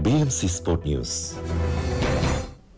BMC Sport News.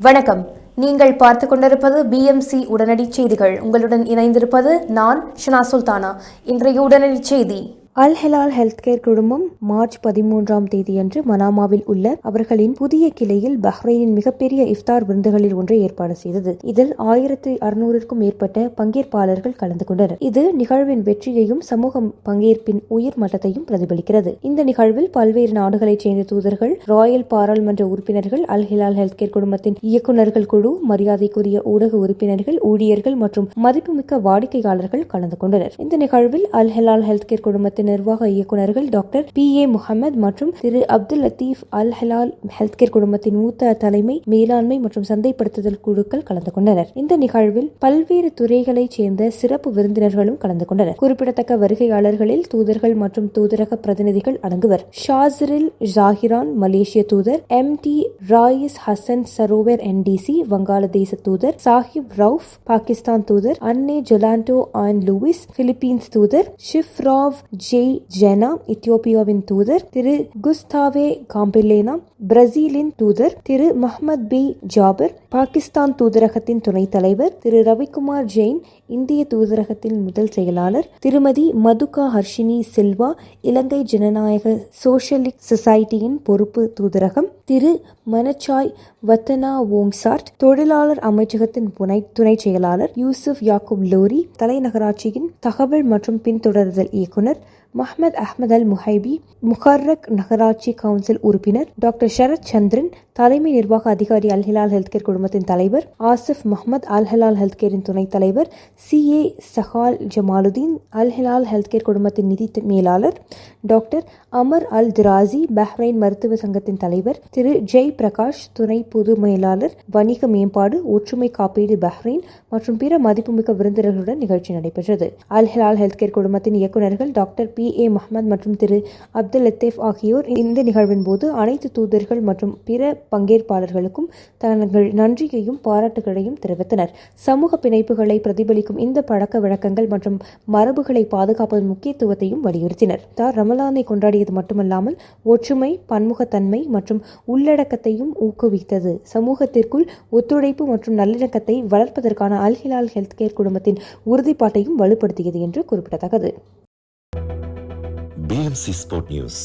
வணக்கம். நீங்கள் பார்த்துக் கொண்டிருப்பது BMC உடனடி செய்திகள். உங்களுடன் இணைந்திருப்பது நான் ஷனா சுல்தானா. இன்றைய உடனடி செய்தி: அல் ஹிலால் ஹெல்த் கேர் குழுமம் மார்ச் 13ஆம் தேதியன்று மனாமாவில் உள்ள அவர்களின் புதிய கிளையில் பஹ்ரைனின் மிகப்பெரிய இஃப்தார் விருந்துகளில் ஒன்றை ஏற்பாடு செய்தது. இதில் 1600க்கும் மேற்பட்ட பங்கேற்பாளர்கள் கலந்து கொண்டனர். இது நிகழ்வின் வெற்றியையும் சமூக பங்கேற்பின் உயர் மட்டத்தையும் பிரதிபலிக்கிறது. இந்த நிகழ்வில் பல்வேறு நாடுகளைச் சேர்ந்த தூதர்கள், ராயல் பாராளுமன்ற உறுப்பினர்கள், அல் ஹிலால் ஹெல்த் கேர் குழுமத்தின் இயக்குநர்கள் குழு, மரியாதைக்குரிய ஊடக உறுப்பினர்கள், ஊழியர்கள் மற்றும் மதிப்புமிக்க வாடிக்கையாளர்கள் கலந்து கொண்டனர். இந்த நிகழ்வில் அல் ஹிலால் ஹெல்த் கேர் குழுமத்தின் நிர்வாக இயக்குநர்கள் டாக்டர் PA முகமது மற்றும் திரு அப்துல் லத்தீப், அல் ஹிலால் ஹெல்த் கேர் குழுமத்தின் மூத்த தலைமை, மேலாண்மை மற்றும் சந்தைப்படுத்துதல் குழுக்கள் கலந்து கொண்டனர். இந்த நிகழ்வில் பல்வேறு துறைகளைச் சேர்ந்த சிறப்பு விருந்தினர்களும் கலந்து கொண்டனர். குறிப்பிடத்தக்க வருகையாளர்களில் தூதர்கள் மற்றும் தூதரக பிரதிநிதிகள் அடங்குவர். ஷாசிரில் ஜாகிரான் மலேசிய தூதர், MT ராயிஸ் ஹசன் சரோவர் NDC வங்காளதேச தூதர், சாஹிப் ரவுஃப் பாகிஸ்தான் தூதர், அன்னே ஜொலாண்டோ ஆன் லூயிஸ் பிலிப்பீன்ஸ் தூதர், ஷிஃப்ராவ் ஜெனா எத்தியோப்பியாவின் தூதர், திரு குஸ்தாவே காம்பிலேனா பிரேசிலின் தூதர், திரு முகமது பி ஜாபர் பாகிஸ்தான் தூதரகத்தின் துணைத் தலைவர், திரு ரவிக்குமார் ஜெயின் இந்திய தூதரகத்தின் முதல் செயலாளர், திருமதி மதுகா ஹர்ஷினி சில்வா இலங்கை ஜனநாயக சோஷலிஸ்ட் சொசைட்டியின் பொறுப்பு தூதரகம், திரு மனச்சாய் வத்தனா வோங்சார்ட் தொழிலாளர் அமைச்சகத்தின் துணை செயலாளர், யூசுப் யாக்கூப் லோரி தலைநகராட்சியின் தகவல் மற்றும் பின்தொடர்தல் இயக்குனர், முஹம்மது அஹ்மத் அல் முஹைபி முகர்ரக் நகராட்சி கவுன்சில் உறுப்பினர், டாக்டர் ஷரத் சந்திரன் தலைமை நிர்வாக அதிகாரி, அல் ஹிலால் ஹெல்த் கேர் குழுமத்தின் தலைவர், ஆசிப் முகமது அல் ஹிலால் ஹெல்த் கேரின் துணைத் தலைவர், CA சஹால் ஜமாலுதீன் அல் ஹிலால் ஹெல்த் கேர் குழுமத்தின் நிதி மேலாளர், டாக்டர் அமர் அல் திராசி பஹ்ரைன் மருத்துவ சங்கத்தின் தலைவர், திரு ஜெய் பிரகாஷ் துணை பொது மேலாளர், வணிக மேம்பாடு, ஒற்றுமை காப்பீடு பஹ்ரைன் மற்றும் பிற மதிப்புமிக்க விருந்தினர்களுடன் நிகழ்ச்சி நடைபெற்றது. அல் ஹிலால் ஹெல்த் கேர் குழுமத்தின் இயக்குநர்கள் டாக்டர் PA முகமது மற்றும் திரு அப்துல் லத்தீப் ஆகியோர் இந்த நிகழ்வின் போது அனைத்து தூதர்கள் மற்றும் பிற பங்கேற்பாளர்களுக்கும் தங்கள் நன்றியையும் பாராட்டுகளையும் தெரிவித்தனர். சமூக பிணைப்புகளை பிரதிபலிக்கும் இந்த பழக்க வழக்கங்கள் மற்றும் மரபுகளை பாதுகாப்பதன் முக்கியத்துவத்தையும் வலியுறுத்தினர். ரமலானை கொண்டாடியது மட்டுமல்லாமல் ஒற்றுமை, பன்முகத்தன்மை மற்றும் உள்ளடக்கத்தையும் ஊக்குவித்தது. சமூகத்திற்குள் ஒத்துழைப்பு மற்றும் நல்லிணக்கத்தை வளர்ப்பதற்கான அல் ஹிலால் ஹெல்த் கேர் குழுமத்தின் உறுதிப்பாட்டையும் வலுப்படுத்தியது என்று குறிப்பிடத்தக்கது. BMC Sport News.